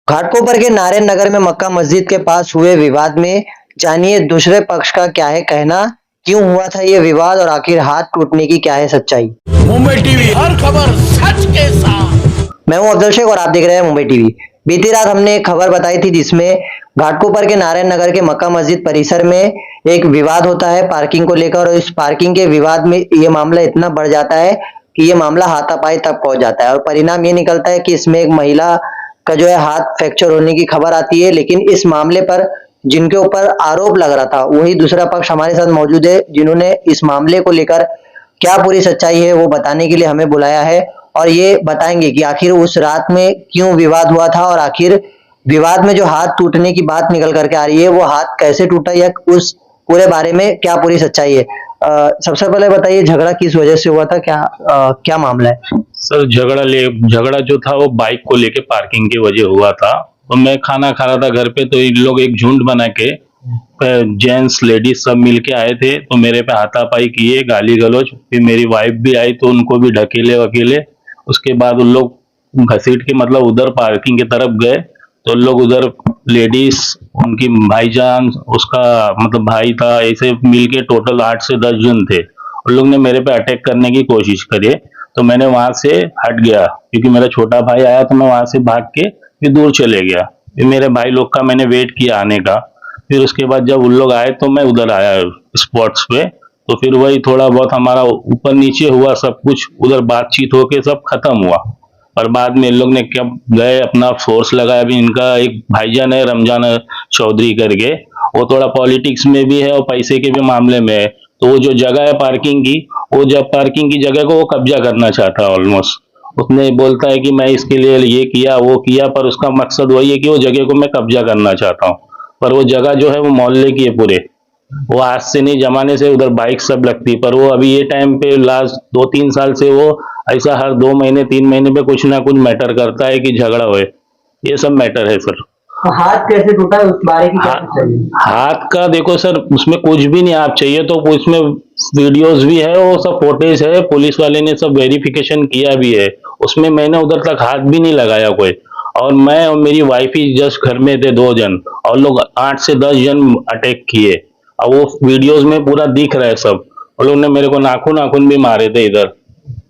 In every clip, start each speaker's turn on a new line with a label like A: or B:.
A: घाटकोपर के नारायण नगर में मक्का मस्जिद के पास हुए विवाद में जानिए दूसरे पक्ष का क्या है कहना, क्यों हुआ था ये विवाद और आखिर हाथ टूटने की क्या है सच्चाई।
B: मुंबई टीवी हर खबर सच के साथ।
A: मैं हूं अफजल शेख और आप देख रहे हैं मुंबई टीवी। बीती रात हमने एक खबर बताई थी जिसमें घाटकोपर के नारायण नगर के मक्का मस्जिद परिसर में एक विवाद होता है पार्किंग को लेकर, और इस पार्किंग के विवाद में ये मामला इतना बढ़ जाता है कि ये मामला हाथापाई तक पहुंच जाता है और परिणाम ये निकलता है कि इसमें एक महिला का जो है हाथ फ्रैक्चर होने की खबर आती है। लेकिन इस मामले पर जिनके ऊपर आरोप लग रहा था वही दूसरा पक्ष हमारे साथ मौजूद है, जिन्होंने इस मामले को लेकर क्या पूरी सच्चाई है वो बताने के लिए हमें बुलाया है और ये बताएंगे कि आखिर उस रात में क्यों विवाद हुआ था और आखिर विवाद में जो हाथ टूटने की बात निकल करके आ रही है वो हाथ कैसे टूटा या उस पूरे बारे में क्या पूरी सच्चाई है। सबसे पहले बताइए झगड़ा किस वजह से हुआ था, क्या मामला है।
C: सर झगड़ा जो था वो बाइक को लेके पार्किंग की वजह हुआ था। तो मैं खाना खा रहा था घर पे, तो इन लोग एक झुंड बना के जेंट्स लेडीज सब मिल के आए थे, तो मेरे पे हाथापाई किए, गाली गलौज। फिर मेरी वाइफ भी आई तो उनको भी ढकेले वकीले। उसके बाद उन लोग घसीट के मतलब उधर पार्किंग की तरफ गए, तो उन लोग उधर लेडीज, उनकी भाईजान, उसका मतलब भाई था, ऐसे मिल के टोटल 8 से 10 जन थे। उन लोग ने मेरे पे अटैक करने की कोशिश करी, तो मैंने वहां से हट गया क्योंकि मेरा छोटा भाई आया, तो मैं वहां से भाग के फिर दूर चले गया। फिर मेरे भाई लोग का मैंने वेट किया आने का। फिर उसके बाद जब उन लोग आए तो मैं उधर आया स्पॉट्स पे। तो फिर वही थोड़ा बहुत हमारा ऊपर नीचे हुआ, सब कुछ उधर बातचीत होके सब खत्म हुआ। और बाद में इन लोग ने क्या गए अपना फोर्स लगाया। अभी इनका एक भाईजान है रमजान चौधरी करके, वो थोड़ा पॉलिटिक्स में भी है और पैसे के भी मामले में है। तो वो जो जगह है पार्किंग की, वो जब पार्किंग की जगह को वो कब्जा करना चाहता है ऑलमोस्ट। उसने बोलता है कि मैं इसके लिए ये किया वो किया, पर उसका मकसद वही है कि वो जगह को मैं कब्जा करना चाहता हूँ। पर वो जगह जो है वो मोहल्ले की है पूरे, वो आज से नहीं जमाने से उधर बाइक सब लगती। पर वो अभी ये टाइम पे लास्ट 2-3 साल से वो ऐसा हर 2 महीने 3 महीने पे कुछ ना कुछ मैटर करता है कि झगड़ा होए। ये सब मैटर है सर।
A: तो हाथ कैसे टूटा उस बारे की क्या
C: हा,
A: सच्चाई है?
C: हाथ का देखो सर, उसमें कुछ भी नहीं। आप चाहिए तो उसमें वीडियोस भी है, वो सब फुटेज है, पुलिस वाले ने सब वेरिफिकेशन किया भी है। उसमें मैंने उधर तक हाथ भी नहीं लगाया कोई। और मैं और मेरी वाइफ ही जस्ट घर में थे 2 जन, और लोग 8 से 10 जन अटैक किए। अब वो वीडियोस में पूरा दिख रहा है सब। और लोग ने मेरे को नाखून नाखून भी मारे थे इधर,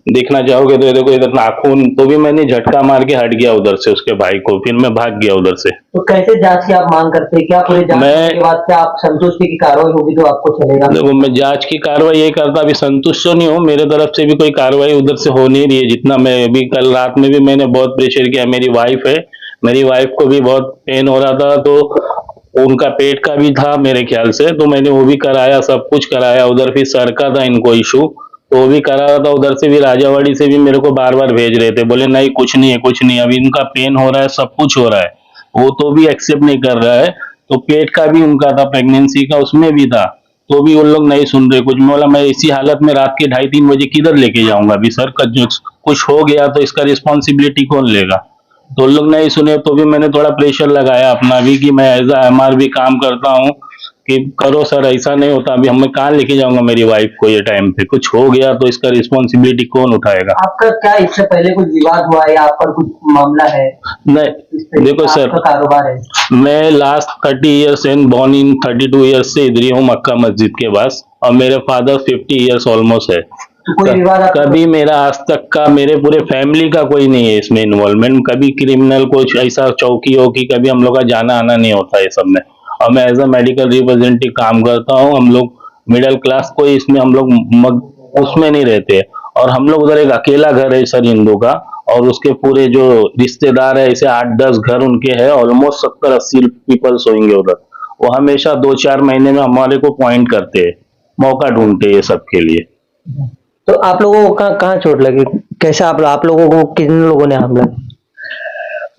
C: देखना चाहोगे तो ये देखो इधर नाखून। तो भी मैंने झटका मार के हट गया उधर से उसके भाई को, फिर मैं भाग गया उधर से।
A: तो कैसे जांच की आप मांग करते हैं, क्या पूरी जांच
C: मैं
A: के बाद क्या आप संतुष्टि की कार्रवाई होगी तो आपको चलेगा?
C: देखो, मैं जांच की कार्रवाई ये करता, अभी संतुष्ट तो नहीं हूँ। मेरे तरफ से भी कोई कार्रवाई उधर से हो नहीं रही है। जितना मैं अभी कल रात में भी मैंने बहुत प्रेशर किया। मेरी वाइफ है, मेरी वाइफ को भी बहुत पेन हो रहा था, तो उनका पेट का भी था मेरे ख्याल से, तो मैंने वो भी कराया, सब कुछ कराया उधर। फिर सर का था इनको इशू, तो वो भी करा रहा था उधर से भी। राजावाड़ी से भी मेरे को बार बार भेज रहे थे, बोले नहीं कुछ नहीं है कुछ नहीं है। अभी इनका पेन हो रहा है, सब कुछ हो रहा है, वो तो भी एक्सेप्ट नहीं कर रहा है। तो पेट का भी उनका था, प्रेगनेंसी का उसमें भी था, तो भी उन लोग नहीं सुन रहे कुछ। मैं बोला मैं इसी हालत में रात के 2:30-3 बजे किधर लेके जाऊंगा अभी सर का, कुछ हो गया तो इसका रिस्पॉन्सिबिलिटी कौन लेगा। तो उन लोग नहीं सुने, तो भी मैंने थोड़ा प्रेशर लगाया अपना भी कि मैं एज अ एमआर भी काम करता हूँ कि करो सर, ऐसा नहीं होता। अभी हम मैं कहाँ लेके जाऊंगा मेरी वाइफ को, ये टाइम पे कुछ हो गया तो इसका रिस्पॉन्सिबिलिटी कौन उठाएगा।
A: आपका क्या इससे पहले कुछ विवाद हुआ है या आप पर कुछ मामला है?
C: नहीं देखो सर,
A: आपका कारोबार है?
C: मैं last 30 years and born in 32 years से इधर ही हूँ मक्का मस्जिद के पास, और मेरे फादर 50 ईयर्स ऑलमोस्ट है।
A: तो कोई विवाद
C: कभी मेरा आज तक का, मेरे पूरे फैमिली का कोई नहीं है इसमें इन्वॉल्वमेंट। कभी क्रिमिनल कुछ ऐसा चौकी हो कि कभी हम लोग का जाना आना नहीं होता है सब में। और मैं एज अ मेडिकल रिप्रेजेंटेटिव काम करता हूँ। हम लोग मिडिल क्लास, कोई इसमें हम लोग उसमें नहीं रहते। और हम लोग उधर एक अकेला घर है सर हिंदू का, और उसके पूरे जो रिश्तेदार है ऐसे 8-10 घर उनके हैं, ऑलमोस्ट 70-80 पीपल्स होंगे उधर। वो हमेशा 2-4 महीने में हमारे को पॉइंट करते हैं, मौका ढूंढते हैं सब के लिए।
A: तो आप लोगों को कहाँ कहाँ चोट लगी, कैसे आप लोगों को किन लोगों ने हमला?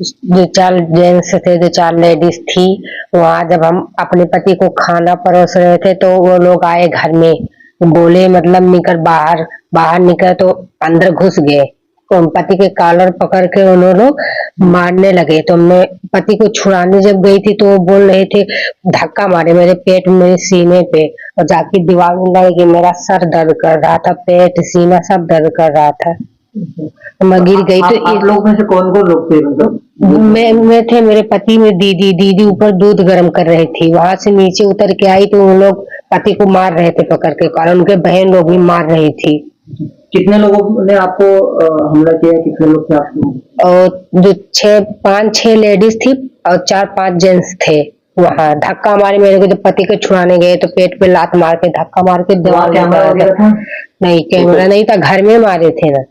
D: 2-4 जेंट्स थे, 2-4 लेडीज थी। वहां जब हम अपने पति को खाना परोस रहे थे तो वो लोग आए घर में, बोले मतलब निकल बाहर, बाहर निकल तो अंदर घुस गए। तो हम पति के कॉलर पकड़ के उन्होंने मारने लगे। तो मैं पति को छुड़ाने जब गई थी तो वो बोल रहे थे, धक्का मारे मेरे पेट में, मेरे सीने पे, और जाके दीवार में लगे। मेरा सर दर्द कर रहा था, पेट सीना सब दर्द कर रहा था। मैं गिर गई तो
A: आप लोग में से कौन कौन लोग थे मतलब?
D: मैं थे, मेरे पति में दीदी ऊपर दूध गर्म कर रही थी, वहां से नीचे उतर के आई तो उन लोग पति को मार रहे थे पकड़ के, और उनके बहन लोग भी मार रही थी।
A: कितने लोगों ने आपको हमला किया? कितने लोग थे आप लोग?
D: और जो 5-6 लेडीज थी और 4-5 जेंट्स थे। वहाँ धक्का मारे मेरे को, जब पति को छुड़ाने गए तो पेट पे लात मार के धक्का मार के दीवार में
A: कैमरा
D: मारा
A: वगैरह
D: था।
A: था?
D: नहीं, कैमरा नहीं था, घर में मारे थे ना,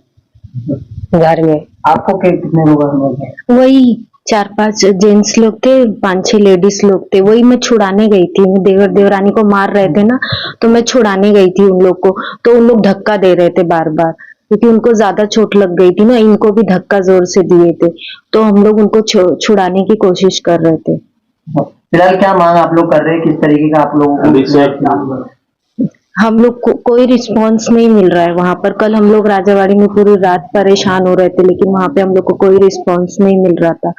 D: घर में।
A: आपको कितने लोग हमला किया?
E: वही 4-5 जेंट्स लोग थे, 5-6 लेडीज लोग थे। वही मैं छुड़ाने गई थी, देवर देवरानी को मार रहे थे ना, तो मैं छुड़ाने गई थी उन लोग को, तो उन लोग धक्का दे रहे थे बार बार, क्योंकि उनको ज्यादा चोट लग गई थी ना, इनको भी धक्का जोर से दिए थे, तो हम लोग उनको छुड़ाने की कोशिश कर रहे थे।
A: फिलहाल क्या मांग आप लोग कर रहे हैं? किस तरीके का आप लोगों को?
E: हम लोग को कोई रिस्पांस नहीं मिल रहा है वहां पर। कल हम लोग राजावाड़ी में पूरी रात परेशान हो रहे थे, लेकिन वहां पे हम लोग को कोई रिस्पांस नहीं मिल रहा था।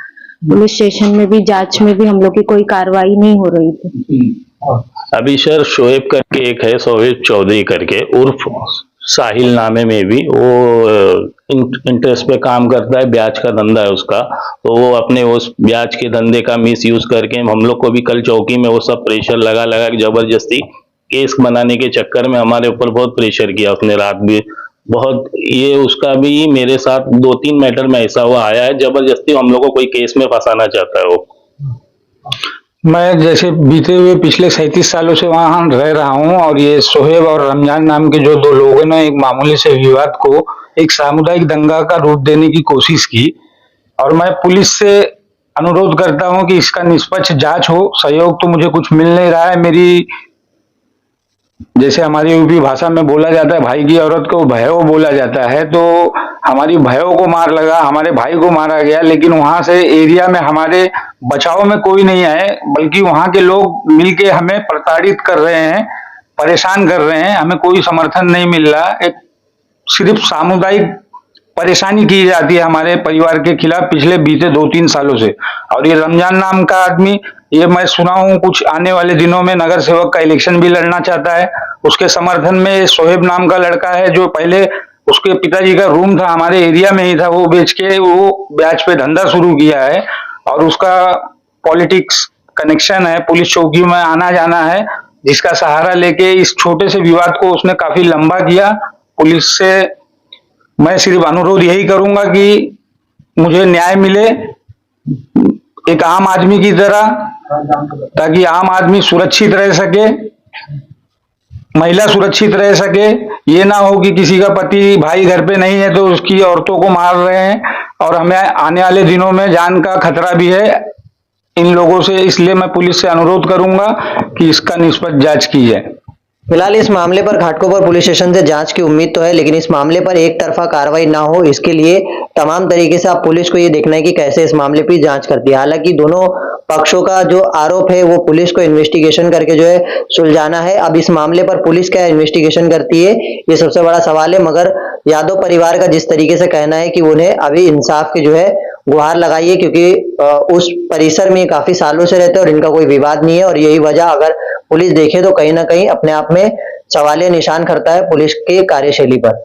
E: पुलिस स्टेशन में भी, जांच में भी हम लोग की कोई कार्रवाई नहीं हो रही थी।
C: अभी सर शोएब करके एक है, शोएब चौधरी करके, उर्फ साहिल नामे में भी, वो इंटरेस्ट पे काम करता है, ब्याज का धंधा है उसका, तो वो अपने उस ब्याज के धंधे का मिस यूज करके हम लोग को भी कल चौकी में वो सब प्रेशर लगा के जबरदस्ती केस बनाने के चक्कर में हमारे ऊपर बहुत प्रेशर किया उसने, रात भी बहुत। ये उसका भी मेरे साथ 2-3 मैटर में ऐसा हुआ आया है, जबरदस्ती हम लोग को कोई केस में फंसाना चाहता है वो।
F: मैं जैसे बीते हुए पिछले 37 सालों से वहां रह रहा हूं, और ये सोहेब और रमजान नाम के जो 2 लोगों ने एक मामूली से विवाद को एक सामुदायिक दंगा का रूप देने की कोशिश की, और मैं पुलिस से अनुरोध करता हूं कि इसका निष्पक्ष जांच हो। सहयोग तो मुझे कुछ मिल नहीं रहा है। मेरी, जैसे हमारी यूपी भाषा में बोला जाता है, भाई की औरत को भयो बोला जाता है, तो हमारी भयो को मार लगा, हमारे भाई को मारा गया, लेकिन वहां से एरिया में हमारे बचाव में कोई नहीं आए, बल्कि वहां के लोग मिलके हमें प्रताड़ित कर रहे हैं, परेशान कर रहे हैं, हमें कोई समर्थन नहीं मिल रहा। एक सिर्फ सामुदायिक परेशानी की जाती है हमारे परिवार के खिलाफ पिछले बीते 2-3 सालों से। और ये रमजान नाम का आदमी, ये मैं सुना हूँ कुछ आने वाले दिनों में नगर सेवक का इलेक्शन भी लड़ना चाहता है। उसके समर्थन में सोहेब नाम का लड़का है, जो पहले उसके पिताजी का रूम था हमारे एरिया में ही था, वो बेच के वो ब्याज पे धंधा शुरू किया है, और उसका पॉलिटिक्स कनेक्शन है, पुलिस चौकी में आना जाना है, जिसका सहारा लेके इस छोटे से विवाद को उसने काफी लंबा किया। पुलिस से मैं सिर्फ अनुरोध यही करूंगा कि मुझे न्याय मिले एक आम आदमी की तरह, ताकि आम आदमी सुरक्षित रह सके, महिला सुरक्षित रह सके। ये ना हो कि किसी का पति भाई घर पे नहीं है तो उसकी औरतों को मार रहे हैं, और हमें आने वाले दिनों में जान का खतरा भी है इन लोगों से। इसलिए मैं पुलिस से अनुरोध करूंगा कि इसका निष्पक्ष जांच की जाए।
A: फिलहाल इस मामले पर घाटकोपर पुलिस स्टेशन से जांच की उम्मीद तो है, लेकिन इस मामले पर एक तरफा कार्रवाई ना हो, इसके लिए तमाम तरीके से आप पुलिस को ये देखना है कि कैसे इस मामले पर जांच करती है। हालांकि दोनों पक्षों का जो आरोप है वो पुलिस को इन्वेस्टिगेशन करके जो है सुलझाना है। अब इस मामले पर पुलिस क्या इन्वेस्टिगेशन करती है, ये सबसे बड़ा सवाल है। मगर यादव परिवार का जिस तरीके से कहना है कि उन्हें अभी इंसाफ की जो है गुहार लगाई है, क्योंकि उस परिसर में काफी सालों से रहते हैं और इनका कोई विवाद नहीं है, और यही वजह अगर पुलिस देखे तो कहीं ना कहीं अपने आप में सवालिया निशान करता है पुलिस की कार्यशैली पर।